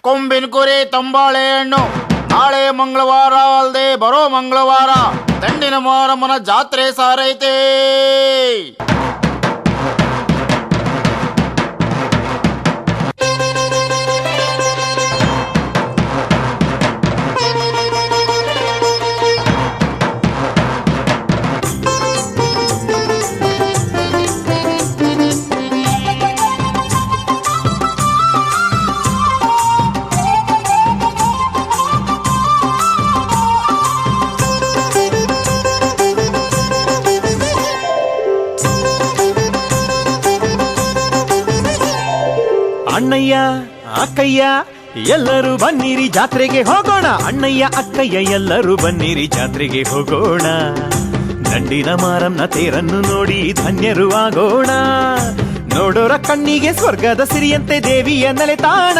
ಕೊಂಬಿನ ಕುರಿ ತಂಬಾಳೆ ಹಣ್ಣು. ನಾಳೆ ಮಂಗಳವಾರ ಅಲ್ದೆ ಬರೋ ಮಂಗಳವಾರ ದಂಡಿನ ಮಾರಮ್ಮನ ಜಾತ್ರೆ ಸಾರೈತೆ. ಅಣ್ಣಯ್ಯ ಅಕ್ಕಯ್ಯ ಎಲ್ಲರೂ ಬನ್ನಿರಿ ಜಾತ್ರೆಗೆ ಹೋಗೋಣ. ಅಣ್ಣಯ್ಯ ಅಕ್ಕಯ್ಯ ಎಲ್ಲರೂ ಬನ್ನಿರಿ ಜಾತ್ರೆಗೆ ಹೋಗೋಣ. ದಂಡಿನ ಮಾರಮ್ಮನ ತೇರನ್ನು ನೋಡಿ ಧನ್ಯರು ಆಗೋಣ. ನೋಡೋರ ಕಣ್ಣಿಗೆ ಸ್ವರ್ಗದ ಸಿರಿಯಂತೆ ದೇವಿಯ ನೆಲೆತಾಣ.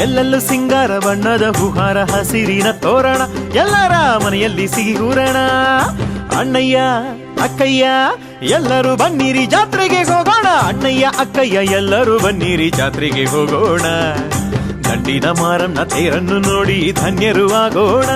ಎಲ್ಲೆಲ್ಲೂ ಸಿಂಗಾರ ಬಣ್ಣದ ಹೂಹಾರ ಹಸಿರಿನ ತೋರಣ. ಎಲ್ಲರ ಮನೆಯಲ್ಲಿ ಸಿಹಿ ಹೂರಣ. ಅಣ್ಣಯ್ಯ ಅಕ್ಕಯ್ಯ ಎಲ್ಲರೂ ಬನ್ನಿರಿ ಜಾತ್ರೆಗೆ ಹೋಗೋಣ. ಅಣ್ಣಯ್ಯ ಅಕ್ಕಯ್ಯ ಎಲ್ಲರೂ ಬನ್ನಿರಿ ಜಾತ್ರೆಗೆ ಹೋಗೋಣ. ದಂಡಿನ ಮಾರಮ್ಮನ ತೇರನ್ನು ನೋಡಿ ಧನ್ಯರು ಆಗೋಣ.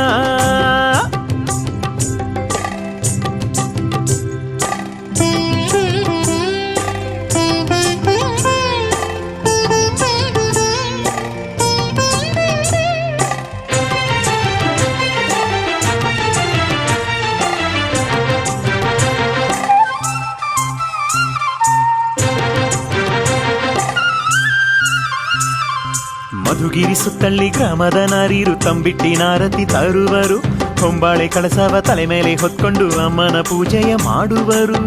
ಮಧುಗಿರಿ ಸುತ್ತಳ್ಳಿ ಗ್ರಾಮದ ನಾರೀರು ತಂಬಿಟ್ಟಿನಾರತಿ ತರುವರು. ಹೊಂಬಾಳೆ ಕಳಸವ ತಲೆ ಮೇಲೆ ಹೊತ್ಕೊಂಡು ಅಮ್ಮನ ಪೂಜೆಯ ಮಾಡುವರು.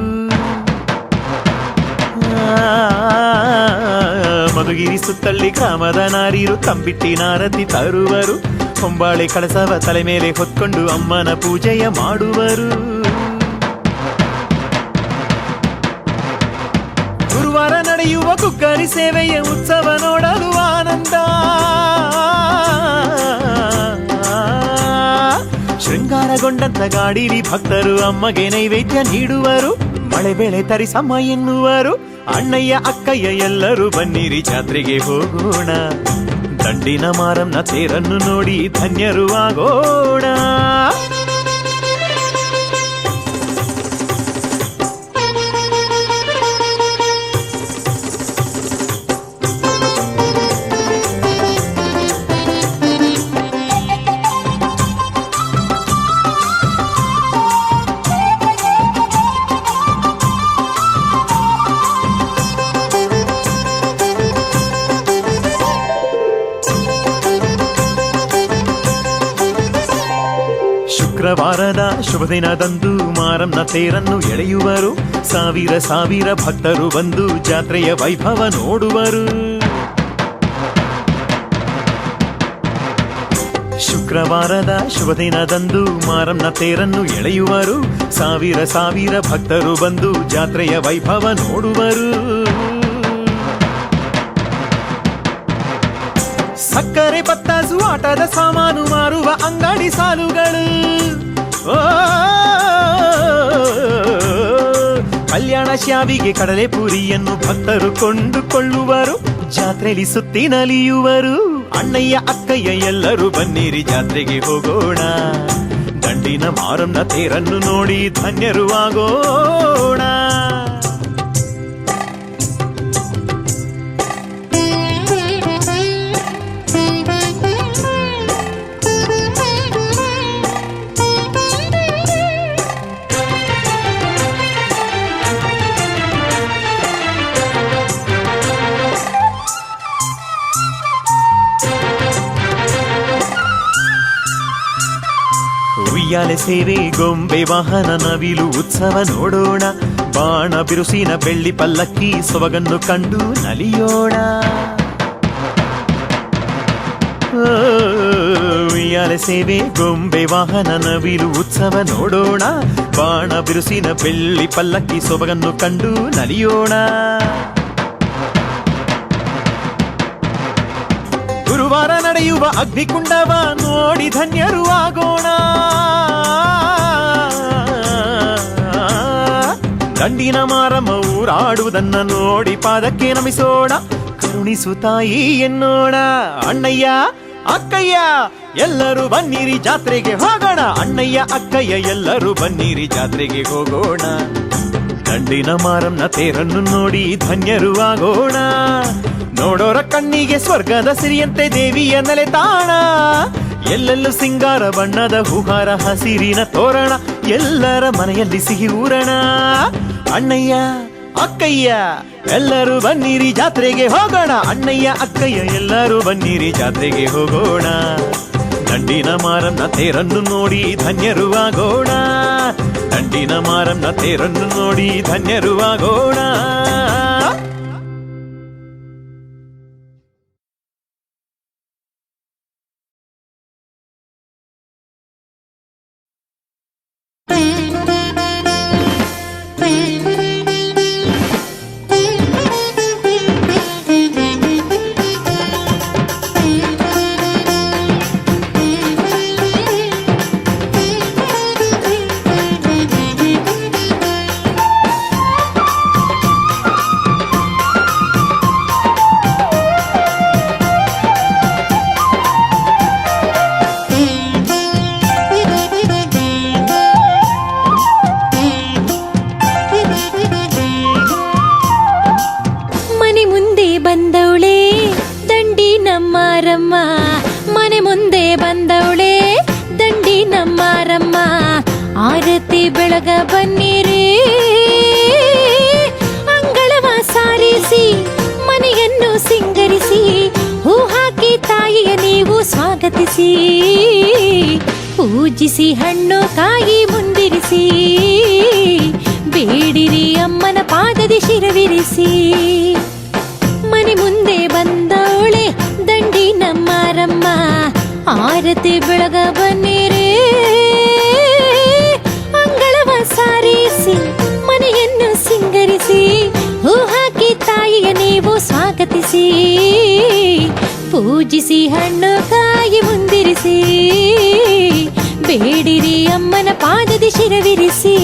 ಮಧುಗಿರಿ ಸುತ್ತಳ್ಳಿ ಗ್ರಾಮದ ನಾರೀರು ತಂಬಿಟ್ಟಿನಾರತಿ ತರುವರು. ಹೊಂಬಾಳೆ ಕಳಸವ ತಲೆ ಮೇಲೆ ಹೊತ್ಕೊಂಡು ಅಮ್ಮನ ಪೂಜೆಯ ಮಾಡುವರು. ಗುರುವಾರ ನಡೆಯುವ ಕುಕ್ಕರಿ ಸೇವೆಯ ಉತ್ಸವ ನೋಡಲು ಆನಂದ. ಶೃಂಗಾರಗೊಂಡಂತ ಗಾಡಿಲಿ ಭಕ್ತರು ಅಮ್ಮಗೆ ನೈವೇದ್ಯ ನೀಡುವರು. ಮಳೆ ಬೆಳೆ ತರಿಸಮ್ಮ ಎನ್ನುವರು. ಅಣ್ಣಯ್ಯ ಅಕ್ಕಯ್ಯ ಎಲ್ಲರೂ ಬನ್ನಿರಿ ಜಾತ್ರೆಗೆ ಹೋಗೋಣ. ದಂಡಿನ ಮಾರಮ್ಮನ ತೇರನ್ನು ನೋಡಿ ಧನ್ಯರು ಆಗೋಣ. ಶುಕ್ರವಾರದ ಶುಭ ದಿನದಂದು ಮಾರಮ್ಮನ ತೇರನ್ನು ಎಳೆಯುವರು. ಸಾವಿರ ಸಾವಿರ ಭಕ್ತರು ಬಂದು ಜಾತ್ರೆಯ ವೈಭವ ನೋಡುವರು. ಶುಕ್ರವಾರದ ಶುಭ ದಿನದಂದು ಮಾರಮ್ಮನ ತೇರನ್ನು ಎಳೆಯುವರು. ಸಾವಿರ ಸಾವಿರ ಭಕ್ತರು ಬಂದು ಜಾತ್ರೆಯ ವೈಭವ ನೋಡುವರು. ಸಕ್ಕರೆ ಪತ್ತಾಸು ಆಟದ ಸಾಮಾನು ಮಾರುವ ಅಂಗಡಿ ಸಾಲುಗಳು. ಕಲ್ಯಾಣ ಶಾವಿಗೆ ಕಡಲೆ ಪೂರಿಯನ್ನು ಭಕ್ತರು ಕೊಂಡುಕೊಳ್ಳುವರು. ಜಾತ್ರೆಯಲ್ಲಿ ಸುತ್ತಿ ನಲಿಯುವರು. ಅಣ್ಣಯ್ಯ ಅಕ್ಕಯ್ಯ ಎಲ್ಲರೂ ಬನ್ನಿರಿ ಜಾತ್ರೆಗೆ ಹೋಗೋಣ. ದಂಡಿನ ಮಾರಮ್ಮನ ತೇರನ್ನು ನೋಡಿ ಧನ್ಯರು ಆಗೋಣ. ಉಯ್ಯಾಲೆ ಸೇವೆ ಗೊಂಬೆ ವಾಹನ ನವಿಲು ಉತ್ಸವ ನೋಡೋಣ. ಬಾಣ ಬಿರುಸಿನ ಬೆಳ್ಳಿ ಪಲ್ಲಕ್ಕಿ ಸೊಬಗನ್ನು ಕಂಡು ನಲಿಯೋಣ. ಉಯ್ಯಾಲೆ ಸೇವೆ ಗೊಂಬೆ ವಾಹನ ನವಿಲು ಉತ್ಸವ ನೋಡೋಣ. ಬಾಣ ಬಿರುಸಿನ ಬೆಳ್ಳಿ ಪಲ್ಲಕ್ಕಿ ಸೊಬಗನ್ನು ಕಂಡು ನಲಿಯೋಣ. ಗುರುವಾರ ನಡೆಯುವ ಅಗ್ನಿಕುಂಡವ ನೋಡಿ ಧನ್ಯರು ಆಗೋಣ. ದಂಡಿನ ಮಾರಮ್ಮ ಊರಾಡುವುದನ್ನ ನೋಡಿ ಪಾದಕ್ಕೆ ನಮಿಸೋಣ. ಕರುಣಿಸು ತಾಯಿ ಎನ್ನೋಣ. ಅಣ್ಣಯ್ಯ ಅಕ್ಕಯ್ಯ ಎಲ್ಲರೂ ಬನ್ನಿರಿ ಜಾತ್ರೆಗೆ ಹೋಗೋಣ. ಅಣ್ಣಯ್ಯ ಅಕ್ಕಯ್ಯ ಎಲ್ಲರೂ ಬನ್ನಿರಿ ಜಾತ್ರೆಗೆ ಹೋಗೋಣ. ದಂಡಿನ ಮಾರಮ್ಮನ ತೇರನ್ನು ನೋಡಿ ಧನ್ಯರು ಆಗೋಣ. ನೋಡೋರ ಕಣ್ಣಿಗೆ ಸ್ವರ್ಗದ ಸಿರಿಯಂತೆ ದೇವಿಯ ನೆಲೆ ತಾಣ. ಎಲ್ಲೆಲ್ಲೂ ಸಿಂಗಾರ ಬಣ್ಣದ ಹೂಹಾರ ಹಸಿರಿನ ತೋರಣ. ಎಲ್ಲರ ಮನೆಯಲ್ಲಿ ಸಿಹಿ ಊರಣ. ಅಣ್ಣಯ್ಯ ಅಕ್ಕಯ್ಯ ಎಲ್ಲರೂ ಬನ್ನಿರಿ ಜಾತ್ರೆಗೆ ಹೋಗೋಣ. ಅಣ್ಣಯ್ಯ ಅಕ್ಕಯ್ಯ ಎಲ್ಲರೂ ಬನ್ನಿರಿ ಜಾತ್ರೆಗೆ ಹೋಗೋಣ. ದಂಡಿನ ಮಾರಮ್ಮನ ತೇರನ್ನು ನೋಡಿ ಧನ್ಯರು ಆಗೋಣ. ದಂಡಿನ ಮಾರಮ್ಮನ ತೇರನ್ನು ನೋಡಿ ಧನ್ಯರು ಆಗೋಣ. ಮನೆ ಮುಂದೆ ಬಂದವಳೆ ದಂಡಿ ನಮ್ಮಾರಮ್ಮ. ಆರತಿ ಬೆಳಗ ಬನ್ನಿರಿ ಅಂಗಳವ ಸಾರಿಸಿ ಮನೆಯನ್ನು ಸಿಂಗರಿಸಿ ಹೂ ಹಾಕಿ ತಾಯಿಯ ನೀವು ಸ್ವಾಗತಿಸಿ ಪೂಜಿಸಿ ಹಣ್ಣು ಕಾಯಿ ಮುಂದಿರಿಸಿ ಬೇಡಿರಿ ಅಮ್ಮನ ಪಾದದಿ ಶಿರವಿರಿಸಿ. ಮನೆ ಮುಂದೆ ಬಂದವಳೆ ದಂಡಿ ನಮ್ಮಾರಮ್ಮ. ಆರತಿ ಬೆಳಗ ಬನ್ನಿರಿ ಅಂಗಳವ ಸಾರಿಸಿ ಮನೆಯನ್ನು ಸಿಂಗರಿಸಿ ಹೂ ಹಾಕಿ ತಾಯಿಯ ನೀವು ಸ್ವಾಗತಿಸಿ ಪೂಜಿಸಿ ಹಣ್ಣು ಕಾಯಿ ಮುಂದಿರಿಸಿ ಬೇಡಿರಿ ಅಮ್ಮನ ಪಾದದಿ ಶಿರವಿರಿಸಿ.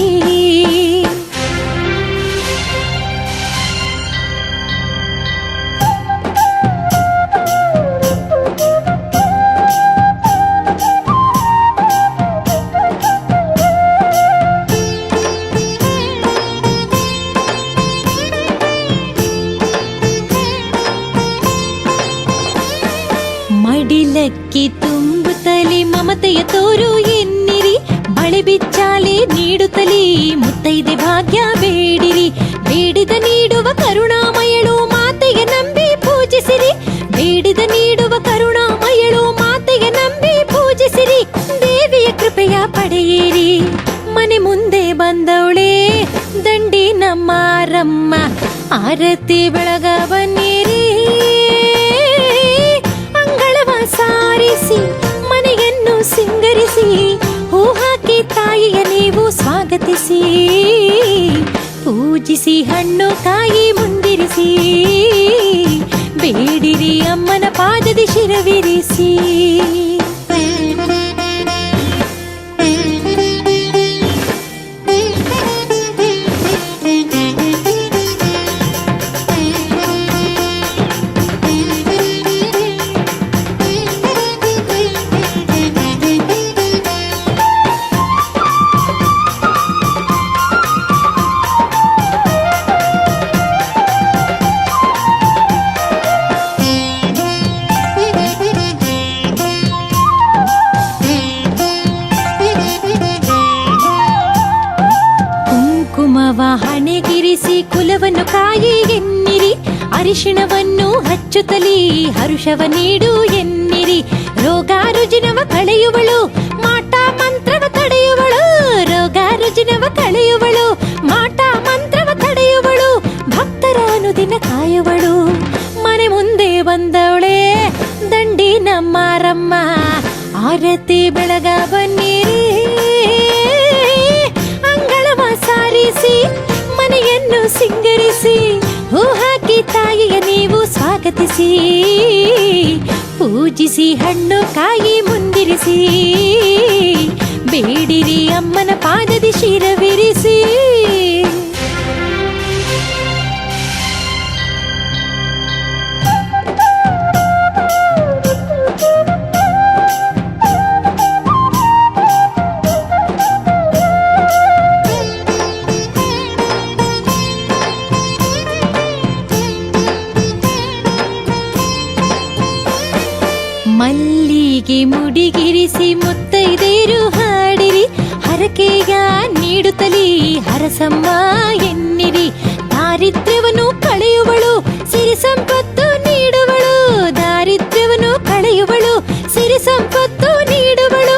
ಮಡಿಲಕ್ಕಿ ತುಂಬುತ್ತಲಿ ಮಮತೆಯ ತೋರು ಎನ್ನಿರಿ ಬಳೆ ಬಿಚ್ಚಾಲೆ ನೀಡುತ್ತಲಿ ಮುತ್ತೈದೆ ಭಾಗ್ಯ ಬೇಡಿರಿ. ಬೇಡಿದ ನೀಡುವ ಕರುಣಾಮಯಳು ಮಾತೆಗೆ ನಂಬಿ ಪೂಜಿಸಿರಿ. ಬೇಡಿದ ನೀಡುವ ಕರುಣಾಮಯಳು ಮಾತೆಗೆ ನಂಬಿ ಪೂಜಿಸಿರಿ. ದೇವಿಯ ಕೃಪೆಯ ಪಡೆಯಿರಿ. ಮನೆ ಮುಂದೆ ಬಂದವಳೆ ದಂಡಿ ನಮ್ಮಾರಮ್ಮ. ಆರತಿ ಬೆಳಗ ಬನ್ನಿರಿ ಸಾರಿಸಿ ಮನೆಯನ್ನು ಸಿಂಗರಿಸಿ ಹೂ ಹಾಕಿ ತಾಯಿಯ ನೀವು ಸ್ವಾಗತಿಸಿ ಪೂಜಿಸಿ ಹಣ್ಣು ಕಾಯಿ ಮುಂದಿರಿಸಿ ಬೇಡಿರಿ ಅಮ್ಮನ ಪಾದದಿ ಶಿರವಿರಿಸಿ. ಹಣೆಗಿರಿಸಿ ಕುಲವನ್ನು ಕಾಯಿ ಎನ್ನಿರಿ. ಅರಿಶಿಣವನ್ನು ಹಚ್ಚುತ್ತಲಿ ಹರುಷವ ನೀಡು ಎನ್ನಿರಿ. ರೋಗ ರುಜಿನವ ಕಳೆಯುವಳು ಮಾಟ ಮಂತ್ರವ ತಡೆಯುವಳು. ರೋಗ ರುಜಿನವ ಕಳೆಯುವಳು ಮಾಟ ಮಂತ್ರವ ತಡೆಯುವಳು. ಭಕ್ತರ ಅನುದಿನ ಕಾಯುವಳು. ಮನೆ ಮುಂದೆ ಬಂದವಳೆ ದಂಡಿ ನಮ್ಮಾರಮ್ಮ. ಆರತಿ ಬೆಳಗ ಬನ್ನಿರಿ ಅಂಗಳವ ಸಾರಿಸಿ ಮನೆಯನ್ನು ಸಿಂಗರಿಸಿ ಹೂ ಹಾಕಿ ತಾಯಿಯ ನೀವು ಸ್ವಾಗತಿಸಿ ಪೂಜಿಸಿ ಹಣ್ಣು ಕಾಯಿ ಮುಂದಿರಿಸಿ ಬೇಡಿರಿ ಅಮ್ಮನ ಪಾದದಿ ಶಿರವಿರಿಸಿ. ಕೈಗೆ ಮುಡಿಗಿರಿಸಿ ಮುತ್ತೈದೇರು ಹಾಡಿರಿ, ಹರಕೆಯ ನೀಡುತ್ತಲೀ ಹರಸಮ್ಮ ಎನ್ನಿರಿ. ದಾರಿದ್ರ್ಯವನ್ನು ಕಳೆಯುವಳು, ಸಿರಿ ಸಂಪತ್ತು ನೀಡುವಳು. ದಾರಿದ್ರ್ಯವನ್ನು ಕಳೆಯುವಳು, ಸಿರಿ ಸಂಪತ್ತು ನೀಡುವಳು.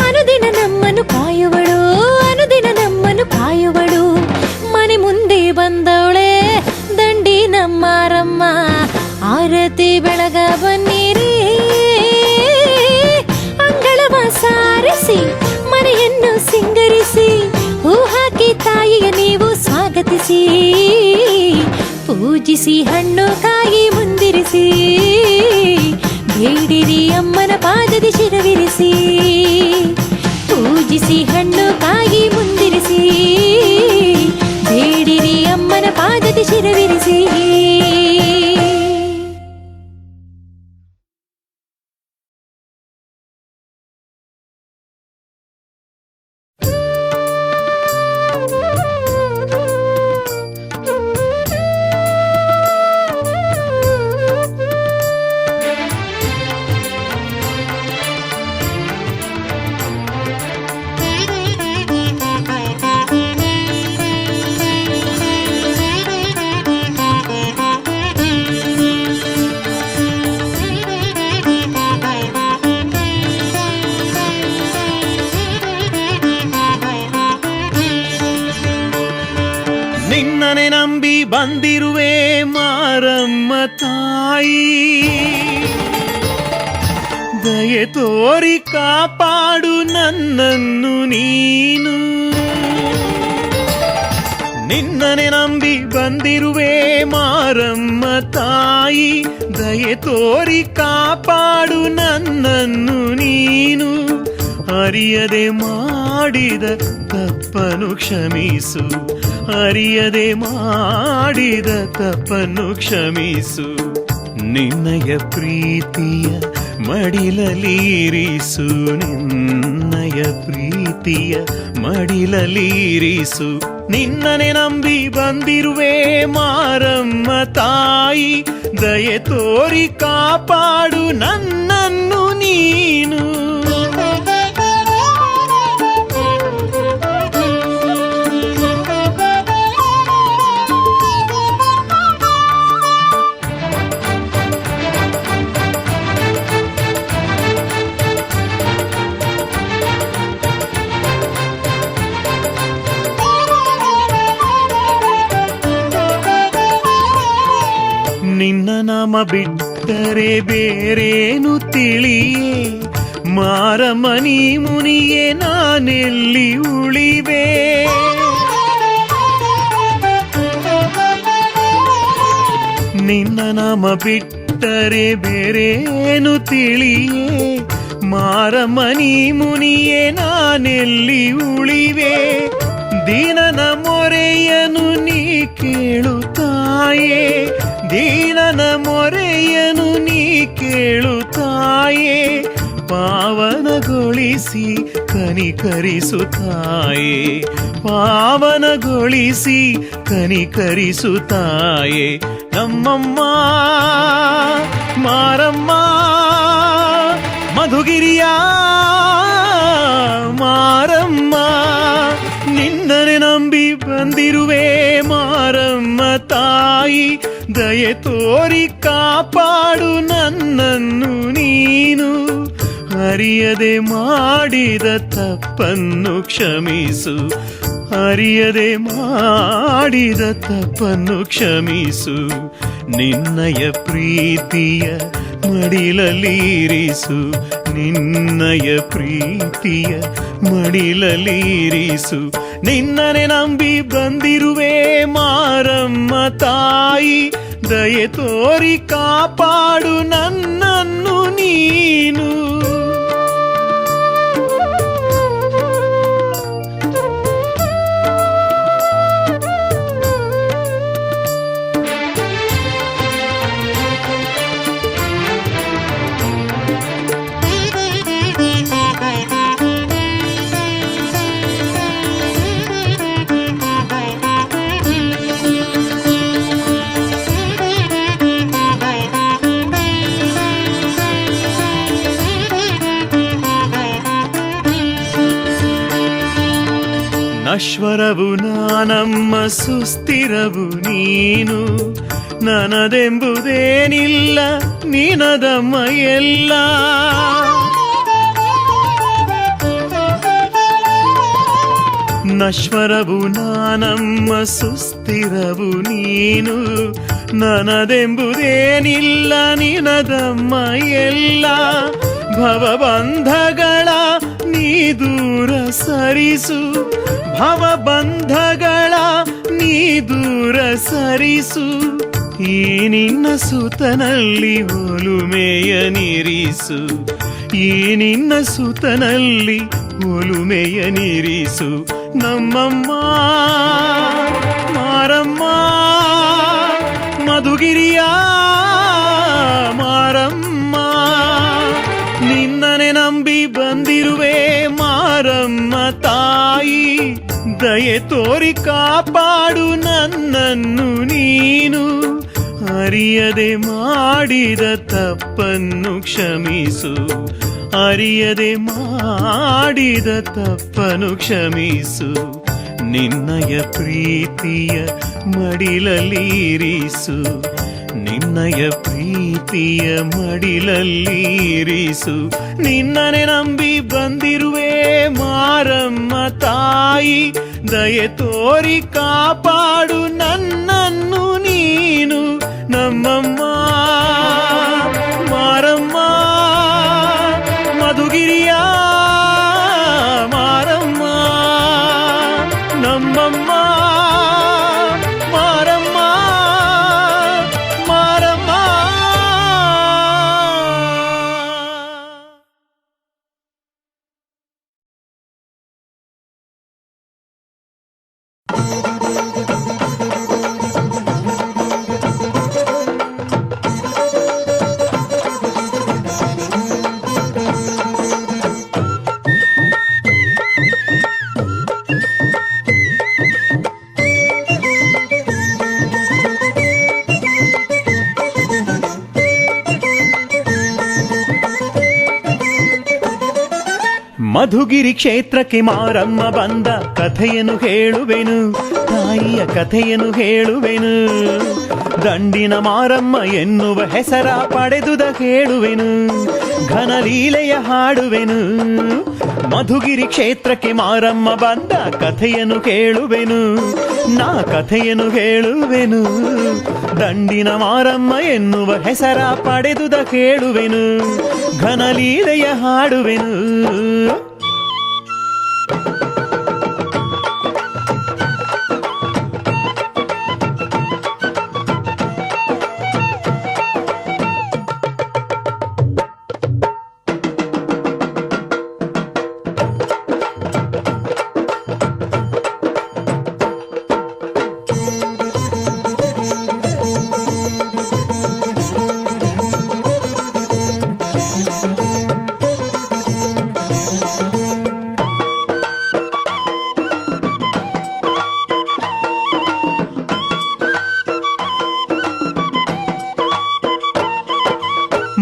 ಅನುದಿನ ನಮ್ಮನ್ನು ಕಾಯುವಳು, ಅನುದಿನ ನಮ್ಮನ್ನು ಕಾಯುವಳು. ಮನೆ ಮುಂದೆ ಬಂದವಳೆ ದಂಡಿ ನಮ್ಮಾರಮ್ಮ, ಆರತಿ ಬೆಳಗ ಬನ್ನಿರಿ. ಅಂಗಳವ ಸಾರಿಸಿ ಮನೆಯನ್ನು ಸಿಂಗರಿಸಿ, ಹೂ ಹಾಕಿ ತಾಯಿಯ ನೀವು ಸ್ವಾಗತಿಸಿ. ಪೂಜಿಸಿ ಹಣ್ಣು ಕಾಯಿ ಮುಂದಿರಿಸಿ, ಬೇಡಿರಿ ಅಮ್ಮನ ಪಾದದಿ ಶಿರವಿರಿಸಿ. ಪೂಜಿಸಿ ಹಣ್ಣು ಕಾಯಿ ಮುಂದಿರಿಸಿ, ಬೇಡಿರಿ ಅಮ್ಮನ ಪಾದದಿ ಶಿರವಿರಿಸಿ. ನಿನ್ನನೆ ನಂಬಿ ಬಂದಿರುವೆ ಮಾರಮ್ಮ ತಾಯಿ, ದಯೆ ತೋರಿ ಕಾಪಾಡು ನನ್ನನ್ನು ನೀನು. ನಿನ್ನನೆ ನಂಬಿ ಬಂದಿರುವೆ ಮಾರಮ್ಮ ತಾಯಿ, ದಯೆ ತೋರಿ ಕಾಪಾಡು ನನ್ನನ್ನು ನೀನು. ಅರಿಯದೆ ಮಾಡಿದ ತಪ್ಪನು ಕ್ಷಮಿಸು, ಅರಿಯದೆ ಮಾಡಿದ ತಪ್ಪನ್ನು ಕ್ಷಮಿಸು. ನಿನ್ನಯ ಪ್ರೀತಿಯ ಮಡಿಲಲೀರಿಸು, ನಿನ್ನಯ ಪ್ರೀತಿಯ ಮಡಿಲಲೀರಿಸು. ನಿನ್ನನೆ ನಂಬಿ ಬಂದಿರುವೆ ಮಾರಮ್ಮ ತಾಯಿ, ದಯೆ ತೋರಿ ಕಾಪಾಡು ನನ್ನನ್ನು ನೀನು. ನಿನ್ನ ನಾಮ ಬಿಟ್ಟರೆ ಬೇರೇನು ತಿಳಿಯೇ, ಮಾರಮನಿ ಮುನಿಯೇ ನಾನೆಲ್ಲಿ ಉಳಿವೆ. ನಿನ್ನ ನಾಮ ಬಿಟ್ಟರೆ ಬೇರೇನು ತಿಳಿಯೇ, ಮಾರಮನಿ ಮುನಿಯೇ ನಾನೆಲ್ಲಿ ಉಳಿವೆ. ದೀನನ ಮೊರೆಯನು ನೀ ಕೇಳು ತಾಯೇ, ದೀನನ ಮೊರೆಯನು ನೀ ಕೇಳು ತಾಯೇ. ಪಾವನಗೊಳಿಸಿ ಕನಿಕರಿಸು ತಾಯೇ, ಪಾವನಗೊಳಿಸಿ ಕನಿಕರಿಸು ತಾಯೇ. ನಮ್ಮಮ್ಮ ಮಾರಮ್ಮ ಮಧುಗಿರಿಯ ಮಾರಮ್ಮ, ನಿನ್ನನೆ ನಂಬಿ ಬಂದಿರುವೆ ಮಾರಮ್ಮ ತಾಯಿ, ದಯೆ ತೋರಿ ಕಾಪಾಡು ನನ್ನನ್ನು ನೀನು. ಅರಿಯದೆ ಮಾಡಿದ ತಪ್ಪನ್ನು ಕ್ಷಮಿಸು, ಅರಿಯದೆ ಮಾಡಿದ ತಪ್ಪನ್ನು ಕ್ಷಮಿಸು. ನಿನ್ನಯ ಪ್ರೀತಿಯ ಮಡಿಲಲೀರಿಸು, ನಿನ್ನಯ ಪ್ರೀತಿಯ ಮಡಿಲಲೀರಿಸು. ನಿನ್ನನೆ ನಂಬಿ ಬಂದಿರುವೆ ಮಾರಮ್ಮ ತಾಯಿ, ದಯೆ ತೋರಿ ಕಾಪಾಡು ನನ್ನನ್ನು ನೀನು. ನಶ್ವರವು ನಾನಮ್ಮ ಸುಸ್ಥಿರವು ನೀನು ನನದೆಂಬುದೇನಿಲ್ಲ ನಿನದಮ್ಮ ಎಲ್ಲ ನಶ್ವರವು ನಾನಮ್ಮ ಸುಸ್ಥಿರವು ನೀನು ನನದೆಂಬುದೇನಿಲ್ಲ ನಿನದಮ್ಮ ಎಲ್ಲ ಭವಬಂಧಗಳ ನೀ ದೂರ ಸರಿಸು ಭವಬಂಧಗಳ ನೀ ದೂರ ಸರಿಸು ಈ ನಿನ್ನ ಸುತನಲ್ಲಿ ಒಲುಮೆಯ ನಿರಿಸು ಈ ನಿನ್ನ ಸುತನಲ್ಲಿ ಒಲುಮೆಯ ನಿರಿಸು ನಮ್ಮಮ್ಮ ಮಾರಮ್ಮ ಮಧುಗಿರಿಯ ಮಾರಮ್ಮ ನಿನ್ನನೆ ನಂಬಿ ಬಂದಿರುವೆ ಮಾರಮ್ಮ ತಾಯಿ ದಯೆ ತೋರಿ ಕಾಪಾಡು ನನ್ನನ್ನು ನೀನು ಅರಿಯದೆ ಮಾಡಿದ ತಪ್ಪನ್ನು ಕ್ಷಮಿಸು ಅರಿಯದೆ ಮಾಡಿದ ತಪ್ಪನ್ನು ಕ್ಷಮಿಸು ನಿನ್ನಯ ಪ್ರೀತಿಯ ಮಡಿಲಲ್ಲಿರಿಸು ನಿನ್ನಯ ಪ್ರೀತಿಯ ಮಡಿಲಲ್ಲಿರಿಸು ನಿನ್ನನೆ ನಂಬಿ ಬಂದಿರುವೆ ಮಾರಮ್ಮ ತಾಯಿ ದಯೆ ತೋರಿ ಕಾಪಾಡು ನನ್ನನ್ನು ನೀನು ನಮ್ಮಮ್ಮ ಮಾರಮ್ಮ ಮಧುಗಿರಿಯ ಮಾರಮ್ಮ ನಮ್ಮಮ್ಮ ಮಾರಮ್ಮ ಮಾರಮ್ಮ ಮಧುಗಿರಿ ಕ್ಷೇತ್ರಕ್ಕೆ ಮಾರಮ್ಮ ಬಂದ ಕಥೆಯನ್ನು ಹೇಳುವೆನು ತಾಯಿಯ ಕಥೆಯನ್ನು ಹೇಳುವೆನು ದಂಡಿನ ಮಾರಮ್ಮ ಎನ್ನುವ ಹೆಸರ ಪಡೆದುದ ಹೇಳುವೆನು ಘನಲೀಲೆಯ ಹಾಡುವೆನು ಮಧುಗಿರಿ ಕ್ಷೇತ್ರಕ್ಕೆ ಮಾರಮ್ಮ ಬಂದ ಕಥೆಯನ್ನು ಹೇಳುವೆನು ನಾ ಕಥೆಯನ್ನು ಹೇಳುವೆನು ದಂಡಿನ ಮಾರಮ್ಮ ಎನ್ನುವ ಹೆಸರ ಪಡೆದುದ ಹೇಳುವೆನು ಘನಲೀಲೆಯ ಹಾಡುವೆನು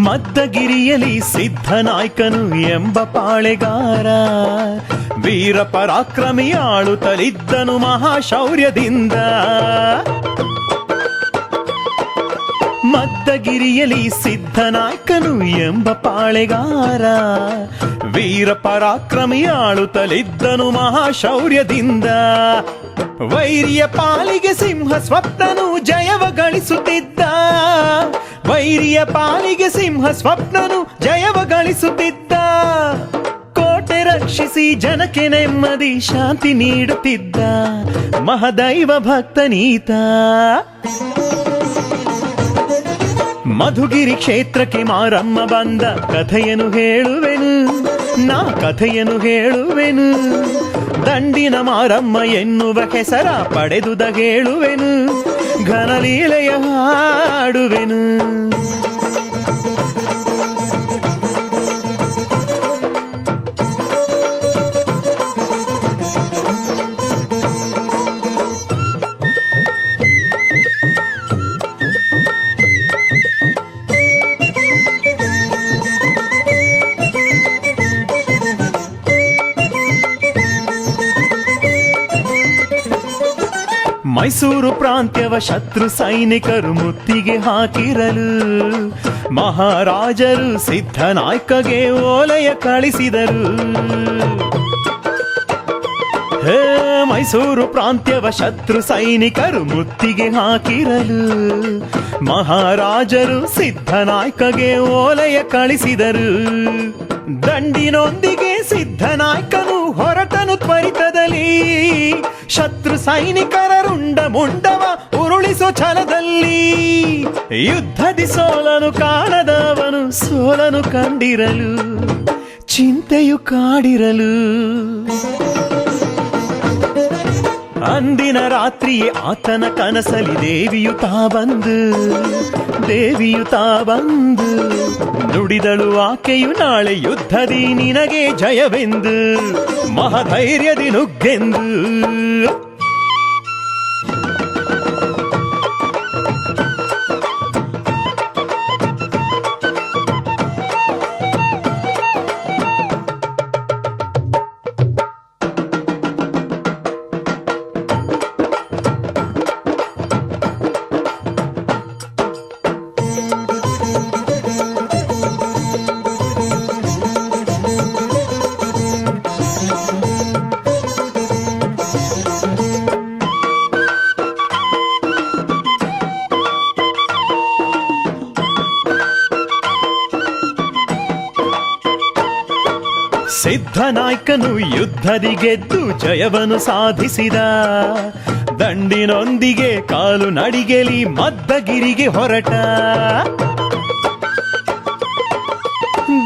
ಮದ್ದಗಿರಿಯಲಿ ಸಿದ್ಧನಾಯ್ಕನು ಎಂಬ ಪಾಳೆಗಾರ ವೀರ ಪರಾಕ್ರಮಿ ಆಳುತ್ತಲಿದ್ದನು ಮಹಾಶೌರ್ಯದಿಂದ ಮದ್ದಗಿರಿಯಲಿ ಸಿದ್ಧನಾಯ್ಕನು ಎಂಬ ಪಾಳೆಗಾರ ವೀರ ಪರಾಕ್ರಮಿ ಆಳುತ್ತಲಿದ್ದನು ಮಹಾಶೌರ್ಯದಿಂದ ವೈರಿಯ ಪಾಲಿಗೆ ಸಿಂಹ ಸ್ವಪ್ನನು ಜಯವ ಗಳಿಸುತ್ತಿದ್ದ ವೈರಿಯ ಪಾಲಿಗೆ ಸಿಂಹ ಸ್ವಪ್ನನು ಜಯವ ಗಳಿಸುತ್ತಿದ್ದ ಕೋಟೆ ರಕ್ಷಿಸಿ ಜನಕ್ಕೆ ನೆಮ್ಮದಿ ಶಾಂತಿ ನೀಡುತ್ತಿದ್ದ ಮಹದೈವ ಭಕ್ತನೀತ ಮಧುಗಿರಿ ಕ್ಷೇತ್ರಕ್ಕೆ ಮಾರಮ್ಮ ಬಂದ ಕಥೆಯನ್ನು ಹೇಳುವೆನು ನಾ ಕಥೆಯನ್ನು ಹೇಳುವೆನು ದಂಡಿನ ಮಾರಮ್ಮ ಎನ್ನುವ ಹೆಸರ ಪಡೆದುದ ಹೇಳುವೆನು ಘನಲೀಲೆಯ ಹಾಡುವೆನು ಮೈಸೂರು ಪ್ರಾಂತ್ಯವ ಶತ್ರು ಸೈನಿಕರು ಮುತ್ತಿಗೆ ಹಾಕಿರಲು ಮಹಾರಾಜರು ಸಿದ್ಧನಾಯ್ಕಗೆ ಓಲಯ ಕಳಿಸಿದರು. ಹೇ ಮೈಸೂರು ಪ್ರಾಂತ್ಯವ ಶತ್ರು ಸೈನಿಕರು ಮುತ್ತಿಗೆ ಹಾಕಿರಲು ಮಹಾರಾಜರು ಸಿದ್ಧನಾಯ್ಕಗೆ ಓಲಯ ಕಳಿಸಿದರು. ದಂಡಿನೊಂದಿಗೆ ಸಿದ್ಧನಾಯ್ಕನು ಹೊರಟನು ತ್ವರಿತದಲ್ಲಿ, ಶತ್ರು ಸೈನಿಕರ ರುಂಡ ಮುಂಡವ ಉರುಳಿಸೋ ಛಲದಲ್ಲಿ. ಯುದ್ಧದಿ ಸೋಲನು ಕಾಣದವನು ಸೋಲನು ಕಂಡಿರಲು ಚಿಂತೆಯು ಕಾಡಿರಲು. ಅಂದಿನ ರಾತ್ರಿಯೇ ಆತನ ಕನಸಲಿ ದೇವಿಯು ತಾ ಬಂದು ನುಡಿದಳು ಆಕೆಯು ನಾಳೆ ಯುದ್ಧದಿ ನಿನಗೆ ಜಯವೆಂದು, ಮಹಧೈರ್ಯದಿ ನುಗ್ಗೆಂದು. ಸಿದ್ಧನಾಯ್ಕನು ಯುದ್ಧದಿ ಗೆದ್ದು ಜಯವನ್ನು ಸಾಧಿಸಿದ. ದಂಡಿನೊಂದಿಗೆ ಕಾಲು ನಡಿಗೆಲಿ ಮದ್ದಗಿರಿಗೆ ಹೊರಟ.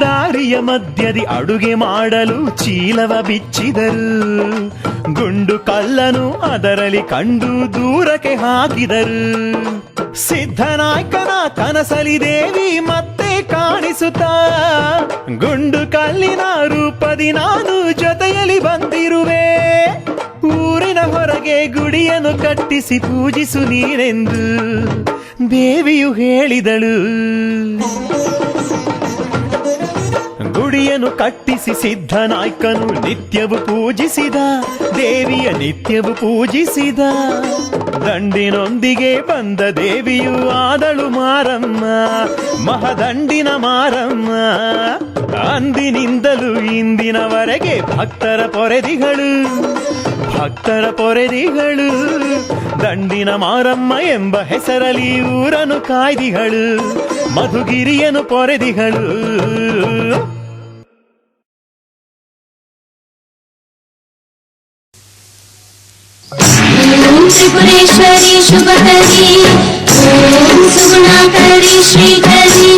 ದಾರಿಯ ಮಧ್ಯದಿ ಅಡುಗೆ ಮಾಡಲು ಚೀಲವ ಬಿಚ್ಚಿದರು. ಗುಂಡು ಕಲ್ಲನು ಅದರಲ್ಲಿ ಕಂಡು ದೂರಕ್ಕೆ ಹಾಕಿದರು. ಸಿದ್ಧನಾಯ್ಕನ ಕನಸಲಿ ದೇವಿ ಮತ್ತೆ ಕಾಣಿಸುತ್ತಾ, ಗುಂಡು ಕಲ್ಲಿನ ರೂಪದಿ ನಾನು ಜೊತೆಯಲ್ಲಿ ಬಂದಿರುವೆ. ಊರಿನ ಹೊರಗೆ ಗುಡಿಯನ್ನು ಕಟ್ಟಿಸಿ ಪೂಜಿಸು ನೀನೆಂದು ದೇವಿಯು ಹೇಳಿದಳು. ಗುಡಿಯನ್ನು ಕಟ್ಟಿಸಿ ಸಿದ್ಧನಾಯ್ಕನು ನಿತ್ಯವು ಪೂಜಿಸಿದ, ದೇವಿಯ ನಿತ್ಯವು ಪೂಜಿಸಿದ. ದಂಡಿನೊಂದಿಗೆ ಬಂದ ದೇವಿಯು ಆದಳು ಮಾರಮ್ಮ, ಮಹದಂಡಿನ ಮಾರಮ್ಮ. ಅಂದಿನಿಂದಲೂ ಇಂದಿನವರೆಗೆ ಭಕ್ತರ ಪೊರೆದಿಗಳು ದಂಡಿನ ಮಾರಮ್ಮ ಎಂಬ ಹೆಸರಲ್ಲಿ ಊರನ್ನು ಕಾಯ್ದಿಗಳು, ಮಧುಗಿರಿಯನ್ನು ಪೊರೆದಿಗಳು. त्रिपुरेश्वरी शुभकरी ओम सुगुणाकरी श्रीकरी.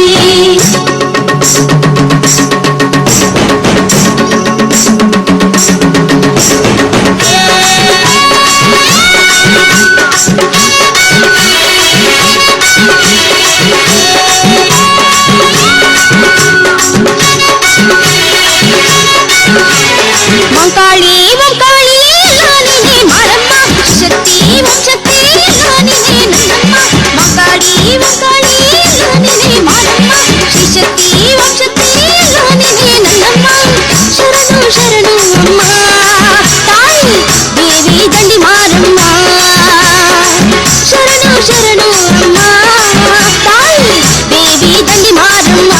ಮಂಕಾಳಿ ಮಂಕಾಳಿ ನಾನಿನೇ ಮಾರಮ್ಮ, ಶಕ್ತಿ ಶಕ್ತಿ ನಾನಿನೇ ನನ್ನಮ್ಮ. ಮಂಕಾಳಿ ಮಂಕಾಳಿ ನಾನಿನೇ ಮಾರಮ್ಮ, ಶ್ರೀಶಕ್ತಿ ಶಕ್ತಿ ನಾನಿನೇ ನನ್ನಮ್ಮ. ಶರಣು ಶರಣು ಅಮ್ಮ ತಾಯಿ ದೇವಿ ದಂಡಿ ಮಾರಮ್ಮ. ಶರಣು ಶರಣು ಅಮ್ಮ ತಾಯಿ ದೇವಿ ದಂಡಿ ಮಾರಮ್ಮ.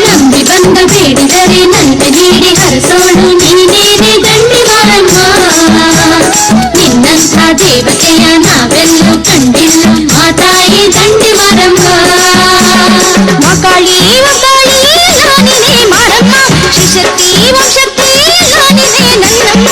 ನಂಬಿ ಬಂದ ಬೇಡಿದರೆ ನಂತ ನೀಡಿ ಹರಸೋಳು ನೀನೇನೆ ದಂಡಿ ಮಾರಮ್ಮ. ನಿನ್ನಂಥ ದೇವತೆಯ ನಾವೆಲ್ಲೂ ಕಂಡಿಲ್ಲ ಮಾತಾಯಿ ದಂಡಿ ಮಾರಮ್ಮ. ಮಕಾಳಿ ಮಕಾಳಿ ನಾನಿನೇ ಮಾರಮ್ಮ, ಶ್ರೀಶಕ್ತಿ ಶಕ್ತಿ ನಾನಿನೇ ನನ್ನಮ್ಮ.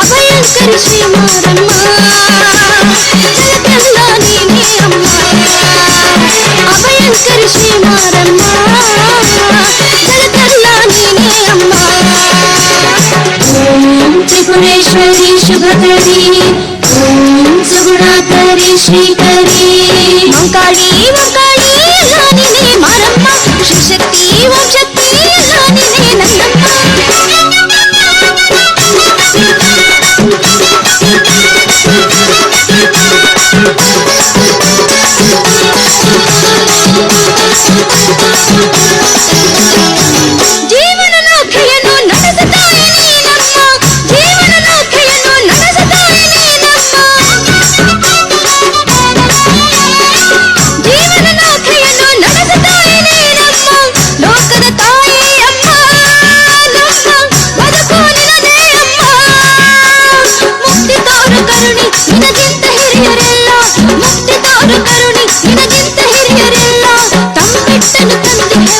ಅಭಯಂಕರಿ ಶ್ರೀ ಮಾರಮ್ಮ, ಜಗತ್ತೆಲ್ಲ ನೀನೇ ಅಮ್ಮ. ಅಭಯಂಕರಿ ಶ್ರೀ ತ್ರಿಪುರೇಶ್ವರಿ ಶುಭಕರಿ ಓಂ ಸುಗುಣಾಕರಿ ಶ್ರೀಕರಿ ಮಂಕಾಳಿ ಮಂಕಾಳಿ ನಾನಿನೇ ಮಾರಮ್ಮ ಶ್ರೀಶಕ್ತಿ ಓಂ ಶಕ್ತಿ ನಾನಿನೇ ನನ್ನಮ್ಮ ಜೀವನ ನೌಕೆಯನ್ನು ನಡೆಸುತ್ತಾಯಿ ನೀನಮ್ಮ ಜೀವನ ನೌಕೆಯನ್ನು ನಡೆಸುತ್ತಾಯಿ ನೀನಮ್ಮ ಜೀವನ ನೌಕೆಯನ್ನು ನಡೆಸುತ್ತಾಯಿ ನೀನಮ್ಮ ಲೋಕದ ತಾಯಿ ಅಮ್ಮ ನಮ್ಮ ಬದುಕು ನಿನದೇ ಅಮ್ಮ ಮುಕ್ತಿ ತೋರು ಕರುಣಿ ನಿನಗಿಂತ ಹಿರಿಯರೆಲ್ಲ ಮುಕ್ತಿ ತೋರು ಕರುಣಿ ನಿನಗಿಂತ ಹಿರಿಯರೆಲ್ಲ ತಂಬಿಟ್ಟನು ತಂದೆಯಮ್ಮ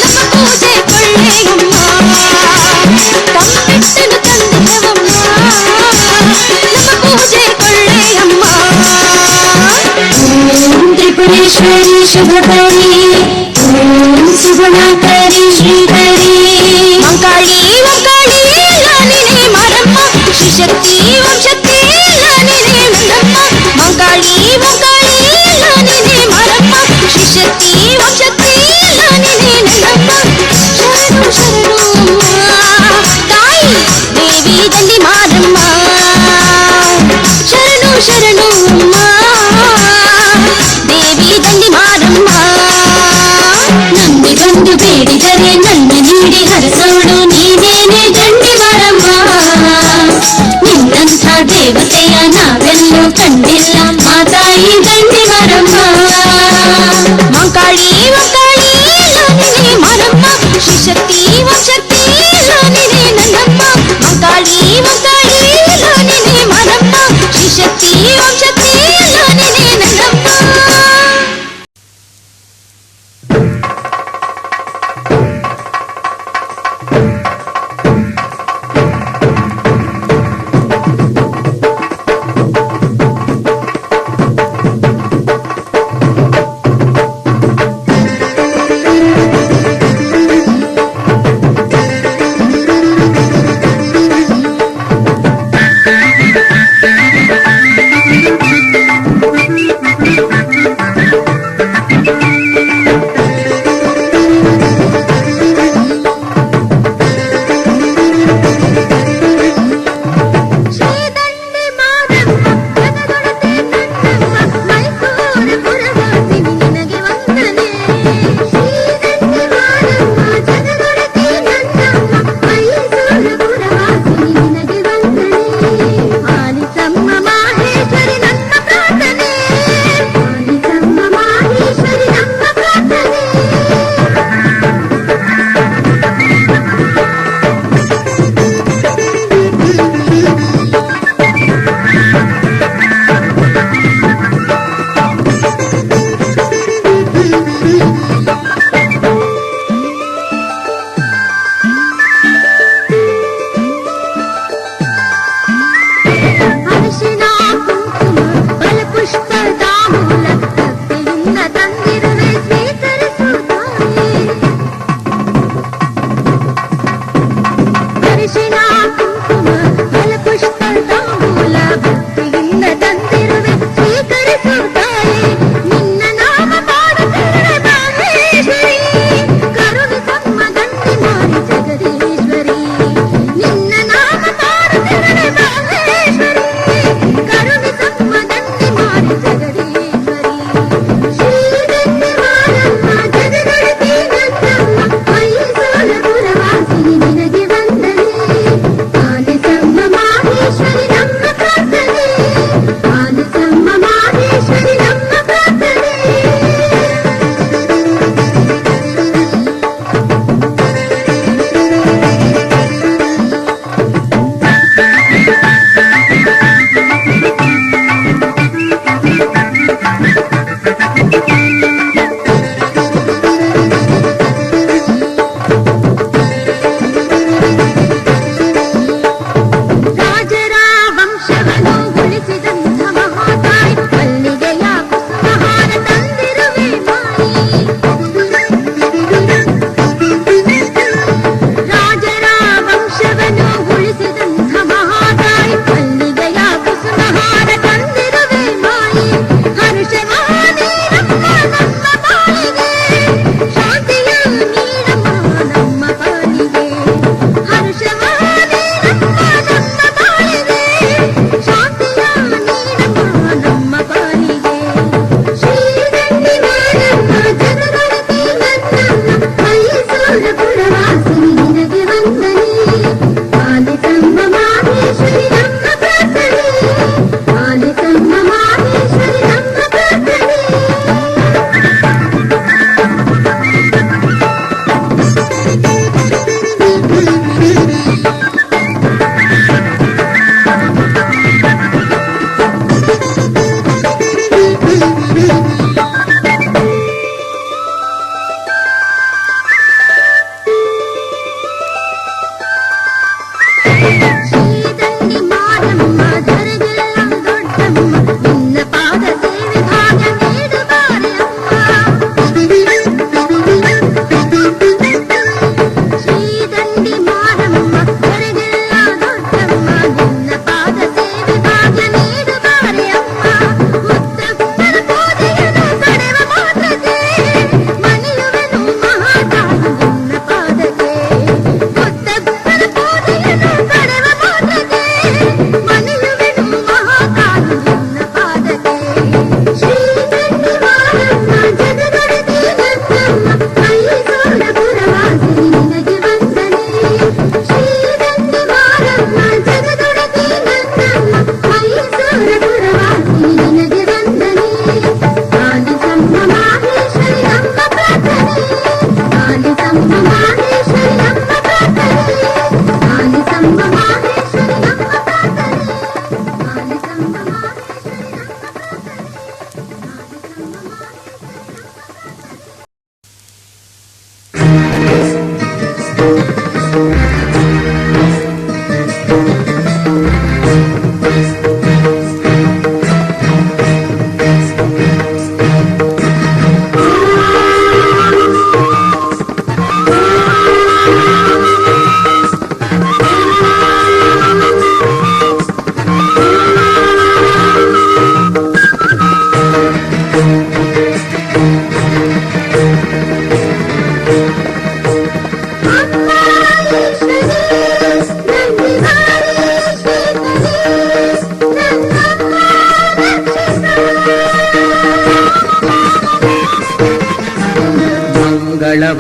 ನಮ್ಮ ಪೂಜೆ ಕೊಳ್ಳೆಯಮ್ಮ ತಂಬಿಟ್ಟನು ತಂದೆಯಮ್ಮ ನಮ್ಮ ಪೂಜೆ ಕೊಳ್ಳೆಯಮ್ಮ ಓಂ ತ್ರಿಪುರೇಶ್ವರಿ ಶುಭಕರಿ ಓಂ ಸುಗುಣಾಕರಿ ಶ್ರೀಕರಿ ಮಂಕಾಳಿ ಮಂಕಾಳಿ ನಾನಿನೇ ಮಾರಮ್ಮ ಶ್ರೀಶಕ್ತಿ ಓಂ ಶಕ್ತಿ ನಾನಿನೇ ನನ್ನಮ್ಮ ಮಂಕಾಳಿ ಮಂಕಾಳಿ ನಾನಿನೇ ಮಾರಮ್ಮ ಶ್ರೀಶಕ್ತಿ ಓಂ ಶಕ್ತಿ ನಾನಿನೇ ನನ್ನಮ್ಮ ಶರಣು ಶರಣು ಅಮ್ಮ ತಾಯಿ ದೇವಿ ದಂಡಿ ಮಾರಮ್ಮ ಶರಣು ಶರಣು ಅಮ್ಮ ದೇವಿ ದಂಡಿ ಮಾರಮ್ಮ ನಂಬಿ ಬಂದು ಬೇಡಿದರೆ ನನ್ನ ನೀಡಿ ಹರಸೋಡು ನೀನೇನೆ ದಂಡಿ ಮಾರಮ್ಮ ನಿನ್ನಂಥ ದೇವತೆಯ ನಾವೆಲ್ಲೂ ಕಂಡಿಲ್ಲ ಮಾತಾಯಿ ದಂಡಿ ಮಾರಮ್ಮ ಮಂಕಾಳಿ ಮಂಕಾಳಿ ನಾನಿನೇ ಮಾರಮ್ಮ ಶ್ರೀಶಕ್ತಿ ಓಂ ಶಕ್ತಿ ನಾನಿನೇ ನನ್ನಮ್ಮ ಮಂಕಾಳಿ ಮಂಕಾಳಿ ನಾನಿನೇ ಮಾರಮ್ಮ ಶ್ರೀಶಕ್ತಿ ಓಂ ಶಕ್ತಿ ನಾನಿನೇ ನನ್ನಮ್ಮ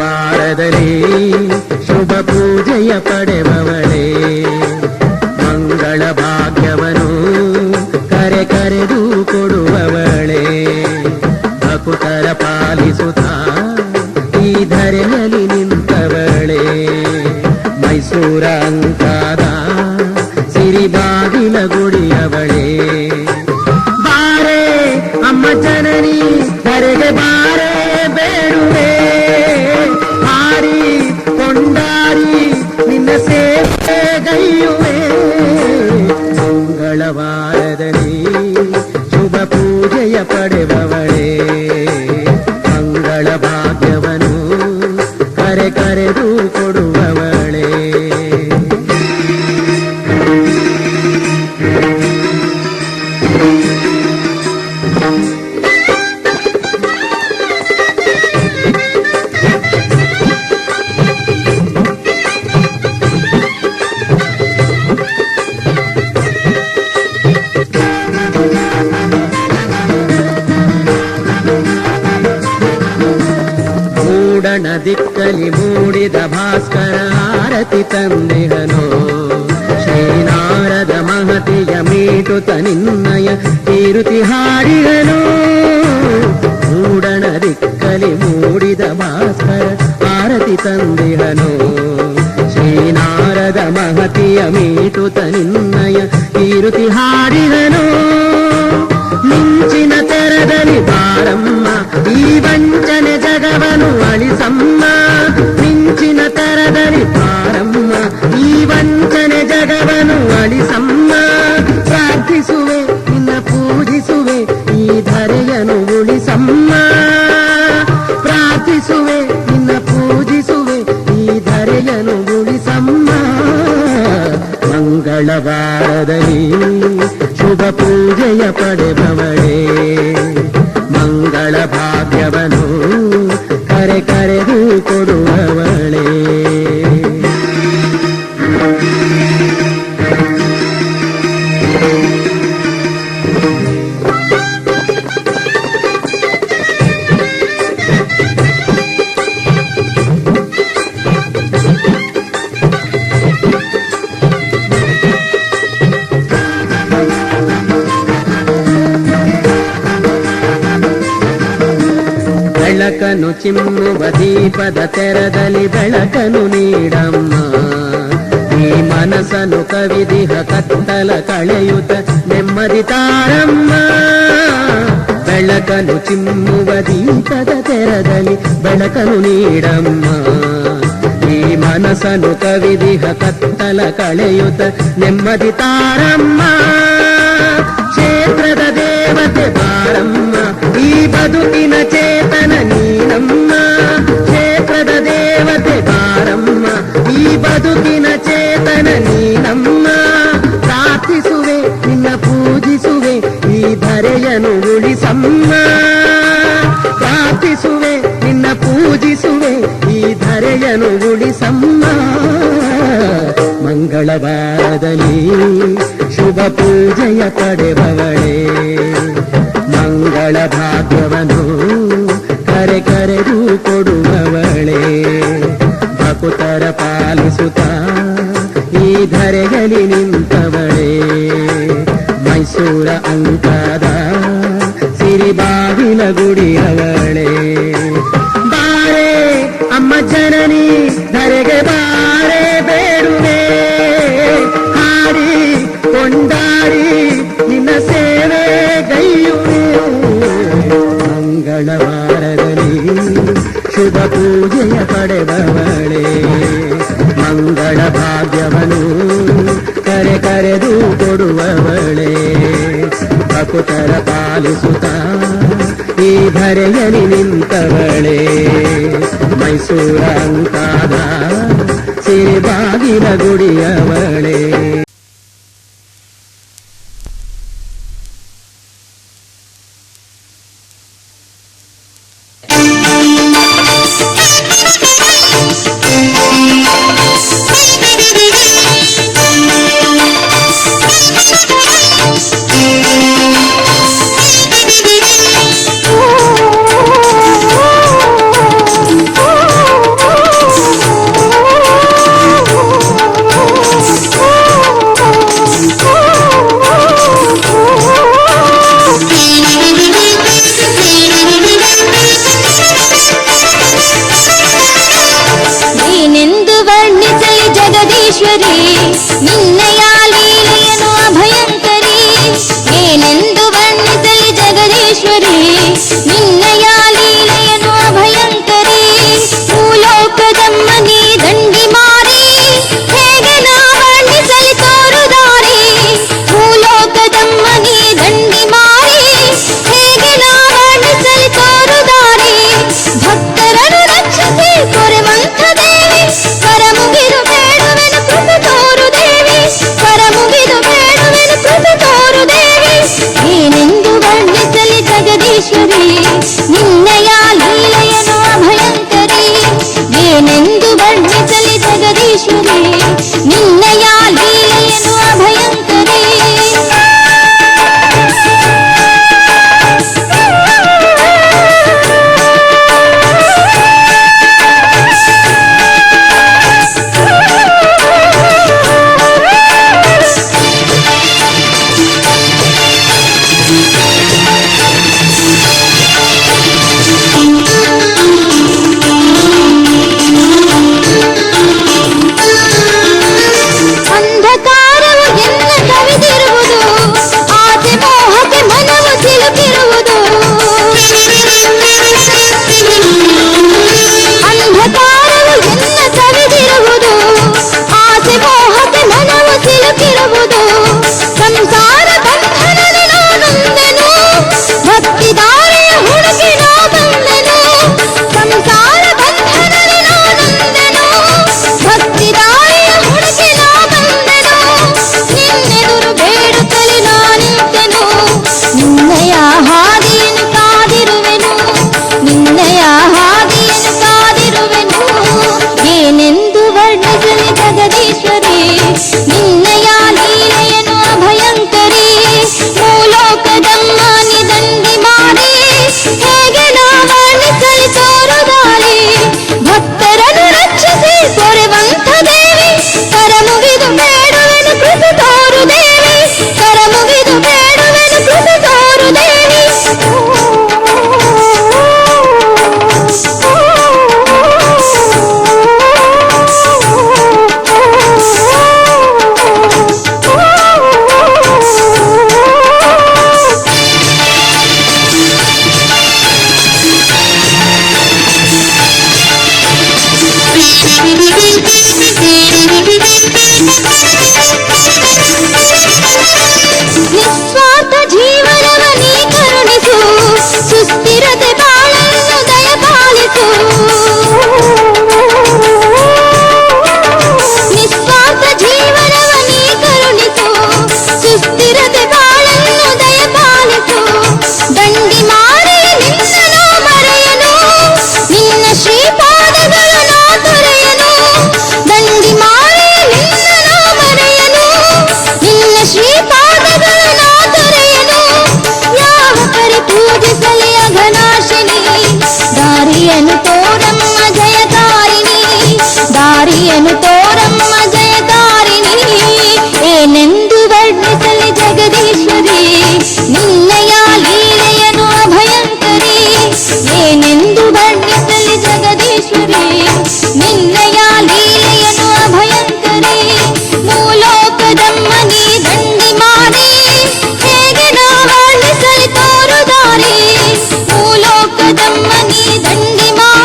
ಮಂಗಳವಾರದಲ್ಲಿ ಶುಭ ಪೂಜೆಯ ಪಡೆವವಳೇ ಮಂಗಳ ಭಾಗ್ಯವನ್ನು ಕರೆದು ಕೊಡುವವಳೇ ಭಕುತರ ಪಾಲಿಸುತ್ತ ಈ ಧರೆಯಲ್ಲಿ ನಿಂತವಳೇ ಮೈಸೂರ ಅಂಕಾದ ಸಿರಿಬಾಗಿಲ ಗುಡಿಯವಳೇ ಬಾರೆ ಅಮ್ಮ ಜನನಿ ಧರೆಗೆ ಬಾರೆ ಬೇಡುವೆ ಹಾರಿ ಕೊಂಡಾರಿ ನಿನ್ನ ಸೇವೆ ಗೈಯುವೆ ಮಂಗಳವಾರದಲ್ಲಿ ಶುಭ ಪೂಜೆಯ ಪಡೆವವಳೇ ಮಂಗಳ ಭಾಗ್ಯವನ್ನು ಕರೆದು ಕೊಡುವವಳೇ ದಿಕ್ಕಲಿ ಮೂಡಿದ ಭಾಸ್ಕರ ಆರತಿ ತಂದೆಹನೋ ಶ್ರೀನಾರದ ಮಹತಿಯ ಮೀಟುತ ನಿನ್ನಯ ಕೀರುತಿ ಹಾಡಿಗನು ಮೂಡಣ ದಿಕ್ಕಲಿ ಮೂಡಿದ ಭಾಸ್ಕರ ಆರತಿ ತಂದೆಹನೋ ಶ್ರೀನಾರದ ಮಹತಿಯ ಮೀಟುತ ನಿನ್ನಯ ಕೀರುತಿ ಹಾಡಿಗನು ಮಿಂಚಿನ ತೆರದಲ್ಲಿ ಬಾರಮ್ಮ ಈ ವಂಚನೆ ಜಗವನು ಅಳಿಸಮ್ಮ ಮಿಂಚಿನ ತೆರದಲ್ಲಿ ಬಾರಮ್ಮ ಈ ವಂಚನೆ ಜಗವನು ಅಳಿಸಮ್ಮ ಪ್ರಾರ್ಥಿಸುವೆ ನಿನ್ನ ಪೂಜಿಸುವೆ ಈ ಧರೆಯನು ಉಳಿಸಮ್ಮ ಪ್ರಾರ್ಥಿಸುವೆ ನಿನ್ನ ಪೂಜಿಸುವೆ ಈ ಧರೆಯನು ಉಳಿಸಮ್ಮ ಮಂಗಳವಾರದಲ್ಲಿ ಶುಭ ಪೂಜೆಯ ಪಡೆಬವಳೇ ಮಂಗಳ ಭಾಗ್ಯವನ್ನು ಕರೆದು ಕೊಡುವವಳೇ ಬೆಳಕನು ಚಿಮ್ಮುವ ದೀಪದ ತೆರದಲ್ಲಿ ಬೆಳಕನು ನೀಡಮ್ಮ ಈ ಮನಸ್ಸನ್ನು ಕವಿದಿಹ ಕತ್ತಲ ಕಳೆಯುತ್ತ ನೆಮ್ಮದಿ ತಾರಮ್ಮ ಬೆಳಕನು ಚಿಮ್ಮುವ ದೀಪದ ತೆರದಲ್ಲಿ ಬೆಳಕನು ನೀಡಮ್ಮ ಈ ಮನಸ್ಸನ್ನು ಕವಿದಿಹ ಕತ್ತಲ ಕಳೆಯುತ್ತ ನೆಮ್ಮದಿ ತಾರಮ್ಮ ಕ್ಷೇತ್ರದ ದೇವತೆ ಬಾರಮ್ಮ ಈ ಬದುಕಿನ ಚೇತನ ನೀನಮ್ಮ ಕ್ಷೇತ್ರದ ದೇವತೆ ಬಾರಮ್ಮ ಈ ಬದುಕಿನ ಚೇತನ ನೀನಮ್ಮ ಪ್ರಾರ್ಥಿಸುವೆ ನಿನ್ನ ಪೂಜಿಸುವೆ ಈ ಧರೆಯನು ಉಳಿಸಮ್ಮ ಪ್ರಾರ್ಥಿಸುವೆ ನಿನ್ನ ಪೂಜಿಸುವೆ ಈ ಧರೆಯನು ಉಳಿಸಮ್ಮ ಮಂಗಳವಾರದಲ್ಲಿ ಶುಭ ಪೂಜೆಯ ಪಡೆವವಳೇ ಮಂಗಳ ಭಾಗ್ಯವನ್ನು ಕರೆದು ಕೊಡುವವಳೇ ಭಕುತರ ಪಾಲಿಸುತ್ತ ಈ ಧರೆಯಲ್ಲಿ ನಿಂತವಳೇ ಮೈಸೂರ ಅಂಕಾದ ಸಿರಿಬಾಗಿಲ ಗುಡಿಯವಳೇ ಬಾರೆ ಅಮ್ಮ ಜನನಿ ಧರೆಗೆ ಬಾರೆ ಬೇಡುವೆ ಹಾಡಿ ಕೊಂಡಾಡಿ ನಿನ್ನ ಸೇವೆ ಗೈಯುವೆ ಮಂಗಳವಾರದಲ್ಲಿ ಶುಭ ಪೂಜೆಯ ಪಡೆದವಳೇ ಮಂಗಳ ಭಾಗ್ಯವನ್ನು ಕರೆದು ಕೊಡುವವಳೇ ಭಕುತರ ಪಾಲಿಸುತ್ತ ಈ ಧರೆಯಲ್ಲಿ ನಿಂತವಳೇ ಮೈಸೂರ ಅಂಕಾದ ಸಿರಿಬಾಗಿಲ ಗುಡಿಯವಳೇ Oh ಜಗದೀಶ್ವರಿ ನಿನ್ನಯ ಲೀಲೆಯನು ಅಭಯಂಕರಿ ಏನೆಂದು ವರ್ಣಿಸಲಿ ಜಗದೀಶ್ವರಿ ನಿನ್ನಯ ಲೀಲೆಯನು ಅಭಯಂಕರಿ ಭೂಲೋಕದಮ್ಮನಿ ದಂಡಿ ಮಾರಿ ಹೇಗೆ ನಾ ವರ್ಣಿಸಲಿ ತೋರುದಾರಿ ಭೂಲೋಕದಮ್ಮನಿ ದಂಡಿ ಮಾರಿ ಹೇಗೆ ನಾ ವರ್ಣಿಸಲಿ ತೋರುದಾರಿ ಭಕ್ತರನ್ನು ರಕ್ಷಿಸಿ ಕೊರೆವಂತ ದೇವಿ ಕರ ಮುಗಿದು ಬೇಡುವೆನು ಕೃಪೆ ತೋರು ದೇವಿ ಕರ ಮುಗಿದು ಬೇಡುವೆನು ಕೃಪೆ ತೋರು ದೇವಿ ಏನೆಂದು ವರ್ಣಿಸಲಿ ಜಗದೀಶ್ವರಿ ನಿನ್ನಯ ಲೀಲೆಯನು ಅಭಯಂಕರಿ ಏನೆಂದು ವರ್ಣಿಸಲಿ ಜಗದೀಶ್ವರಿ ನಿನ್ನಯ ಲೀಲೆಯನು ಅಭಯಂಕರಿ ಅಂಧಕಾರವು ಎಲ್ಲ ಕವಿದಿರುವುದು ಆಸೆ ಮೋಹಕ್ಕೆ ಮನವು ಸಿಲುಕಿರುವುದು ಅಂಧಕಾರವು ಎಲ್ಲ ಕವಿದಿರುವುದು ಆಸೆ ಮೋಹಕ್ಕೆ ಮನವು ಸಿಲುಕಿರುವುದು ಸಂಸಾರ ಬಂಧನದ ನಾನೊಂದೆನು ಭಕ್ತಿದಾರೆಯ ಹುಡುಕಿ ನಾ ಬಂದೆನು ಸಂಸಾರ ಬಂಧನದ ನಾನೊಂದೆನು ಭಕ್ತಿದಾರೆಯ ಹುಡುಕಿ ನಾ ಬಂದೆನು ನಿನ್ನೆದುರು ಬೇಡುತ್ತಲೇ ನಾನಿಂತೆನು ನಿನ್ನಯ ಹಾದಿಯನ್ನು ಕಾದಿರುವೆನು ನಿನ್ನಯ ಹಾದಿಯನ್ನು ಕಾದಿರುವೆನು ಏನೆಂದು ವರ್ಣಿಸಲಿ ಜಗದೀಶ್ವರಿ ನಿನ್ನಯ ಲೀಲೆಯನು ಅಭಯಂಕರಿ ಭೂಲೋಕದಮ್ಮನಿ ದಂಡಿ ಮಾರಿ ಹೇಗೆ ನಾ ವರ್ಣಿಸಲಿ ತೋರುದಾರಿ ಭಕ್ತರನ್ನು ರಕ್ಷಿಸಿ ಕೊರೆವಂತ ದೇವಿ ಕರ ಮುಗಿದು ಬೇಡುವೆನು ಕೃಪೆ ತೋರು ದೇವಿ ಕರ ಮುಗಿದು ಬೇಡುವೆನು ಕೃಪೆ ತೋರು ದೇವಿ ನಿಸ್ವಾರ್ಥ ಜೀವನವ ನೀ ಕರುಣಿಸು ಸುಸ್ಥಿರತೆ ಬಾಳನ್ನು ದಯಪಾಲಿಸು ನಿಸ್ವಾರ್ಥ ಜೀವನವ ನೀ ಕರುಣಿಸು ಸುಸ್ಥಿರತೆ ಬಾಳನ್ನು ದಯಪಾಲಿಸು ದಂಡಿ ಮಾರಿ ನಿನ್ನನು ಮರೆಯನು ನಿನ್ನ ಶ್ರೀಪಾದಗಳು ನಾ ತೊರೆಯನು ದಂಡಿ ಮಾರಿ ನಿನ್ನನು ಮರೆಯನು ನಿನ್ನ ಶ್ರೀಪಾದಗಳು ನಾ ತೊರೆಯನು ಯಾವ ಪರಿ ಪೂಜಿಸಲಿ ಅಘನಾಶಿನಿ ದಾರಿಯನ್ನು ತೋರಮ್ಮ ಜಯಕಾರಿಣಿ ದಾರಿಯನ್ನು ತೋರಮ್ಮ ಜಯಕಾರಿಣಿ ಏನೆಂದು ವರ್ಣಿಸಲಿ ಜಗದೀಶ್ವರಿ ನಿನ್ನಯ ಲೀಲೆಯನು ಅಭಯಂಕರಿ ಏನೆಂದು ವರ್ಣಿಸಲಿ ಜಗದೀಶ್ವರಿ ನಿನ್ನಯ ಲೀಲೆಯನು ಅಭಯಂಕರಿ ಭೂಲೋಕದಮ್ಮನಿ ದಂಡಿ ಮಾರಿ ಹೇಗೆ ನಾ ವರ್ಣಿಸಲಿ ತೋರುದಾರಿ ಭೂಲೋಕದಮ್ಮನಿ ದಂಡಿ ಮಾರಿ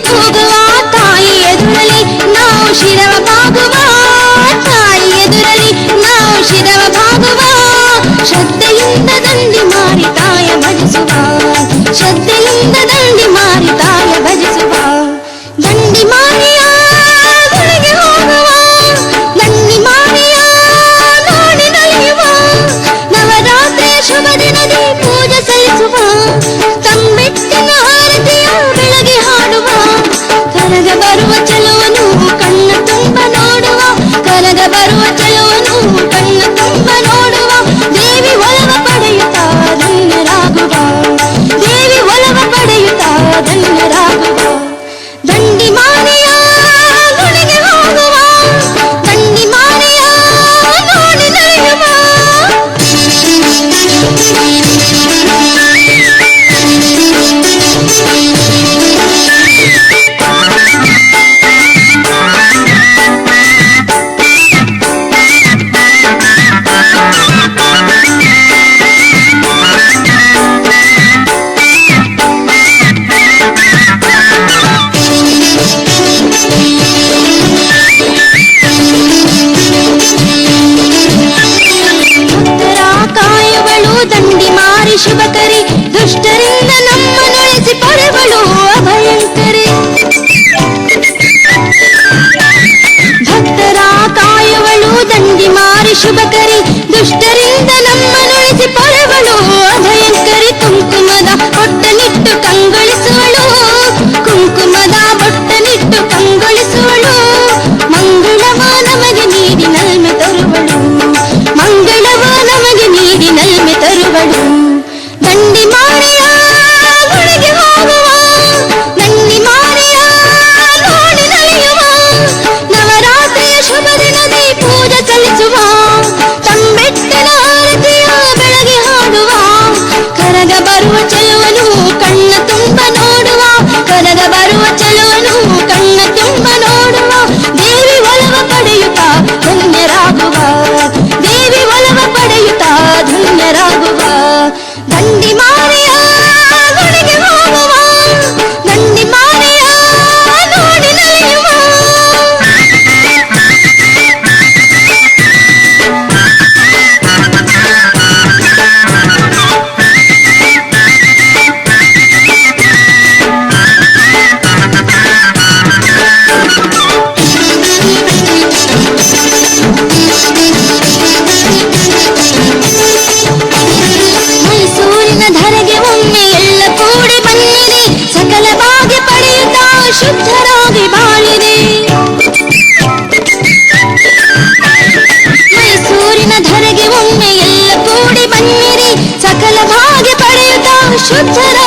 ಕೂಗುವ ತಾಯಿ ಎದುರಲಿ ನಾವು ಶಿರವ ಬಾಗುವ, ತಾಯಿ ಎದುರಲಿ ನಾವು ಶಿರವ ಬಾಗುವ. ಶ್ರದ್ಧೆಯಿಂದ ದಂಡಿ ಮಾರಿ ತಾಯ ಭಜಿಸುವ, ಶ್ರದ್ಧೆಯಿಂದ ದಂಡಿ ಮಾರಿ ತಾಯ ಭಜಿಸುವ. ದಂಡಿ ಮಾರಿಯ ಗುಡಿಗೆ ಹೋಗುವ, ದಂಡಿ ಮಾರಿಯ ನೋಡಿ ನಲಿಯುವ. ನವರಾತ್ರಿಯ ಶುಭ ದಿನದಿ ಪೂಜೆ ಸಲ್ಲಿಸುವ, ತಂಬೆಟ್ಟಿನ ಆರತಿಯ ಬೆಳಗ್ಗೆ ಹಾಡುವ. ಕರಗ ಬರುವ ಚೆಲುವನು ಕಣ್ಣ ತುಂಬ ನೋಡುವ, ಕರಗ ಬರುವ ಚೆಲುವನು ಕಣ್ಣ ತುಂಬ ನೋಡುವ. ದೇವಿ ಒಲವ ಪಡೆಯುತ್ತಾ ಧನ್ಯರಾಗುವ, ದೇವಿ ಒಲವ ಪಡೆಯುತ್ತಾ ಧನ್ಯರಾಗುವ. ದಂಡಿ ಮಾರಿಯ ಗುಡಿಗೆ ಹೋಗುವ, ದಂಡಿ ಮಾರಿಯ ನೋಡಿ ನಡೆಯುವ. ಭಕ್ತರ ಕಾಯುವಳು ದಂಡಿ ಮಾರಿ ಶುಭಕರಿ, ದುಷ್ಟರಿಂದ ನಮ್ಮನ್ನುಳಿಸಿ ಪಡೆವಳು ಅಭಯಂಕರಿ. ಭಕ್ತರ ಕಾಯುವಳು ದಂಡಿ ಮಾರಿ ಶುಭಕರಿ, ದುಷ್ಟರಿಂದ ನಮ್ಮನ್ನುಳಿಸಿ ಪಡೆವಳು ಅಭಯಂಕರಿ. ಕುಂಕುಮದ ಬೊಟ್ಟನಿಟ್ಟು ಕಂಗೊಳಿಸುವಳು, ಕುಂಕುಮದ ಬೊಟ್ಟನಿಟ್ಟು ಕಂಗೊಳಿಸುವಳು. ಮಂಗಳವ ನಮಗೆ ನೀಡಿ ನಲ್ಮೆ ತರುವಳು, ಮಂಗಳವ ನಮಗೆ ನೀಡಿ ನಲ್ಮೆ ತರುವಳು. ದಂಡಿ ಮಾರಿಯ ಗುಡಿಗೆ ಹೋಗುವ, ದಂಡಿ ಮಾರಿಯ ನೋಡಿ ನಲಿಯುವ. ನವರಾತ್ರಿಯ ಶುಭ ದಿನದಿ ಪೂಜೆ ಸಲ್ಲಿಸುವ, ತಂಬೆಟ್ಟಿನ ಆರತಿಯ ಬೆಳಗ್ಗೆ ಹಾಡುವ. ಕರಗ ಬರುವ ಚೆಲುವನು ಕಣ್ಣ ತುಂಬ ನೋಡುವ, ಕರಗ ಬರುವ ಚೆಲುವನು ಕಣ್ಣ ತುಂಬ ನೋಡುವ. ದೇವಿ ಒಲವ ಪಡೆಯುತ್ತಾ ಧನ್ಯರಾಗುವ, ದೇವಿ ಒಲವ ಪಡೆಯುತ್ತಾ ಧನ್ಯರಾಗುವ. ದಂಡಿ ಮಾರಿಯ ಗುಡಿಗೆ ಹೋಗುವ, ದಂಡಿ ಮಾರಿಯ ನೋಡಿ ನಲಿಯುವ. ಮೈಸೂರಿನ ಧರೆಗೆ ಒಮ್ಮೆ ಎಲ್ಲ ಕೂಡಿ ಬನ್ನಿರಿ, ಸಕಲ ಭಾಗ್ಯ ಪಡೆಯುತ್ತಾ ಶುದ್ಧರಾಗಿ ಬಾಳಿರಿ. ಮೈಸೂರಿನ ಧರೆಗೆ ಒಮ್ಮೆ ಎಲ್ಲ ಕೂಡಿ ಬನ್ನಿರಿ, ಸಕಲ ಭಾಗ್ಯ ಪಡೆಯುತ್ತಾ ಶುದ್ಧರಾಗಿ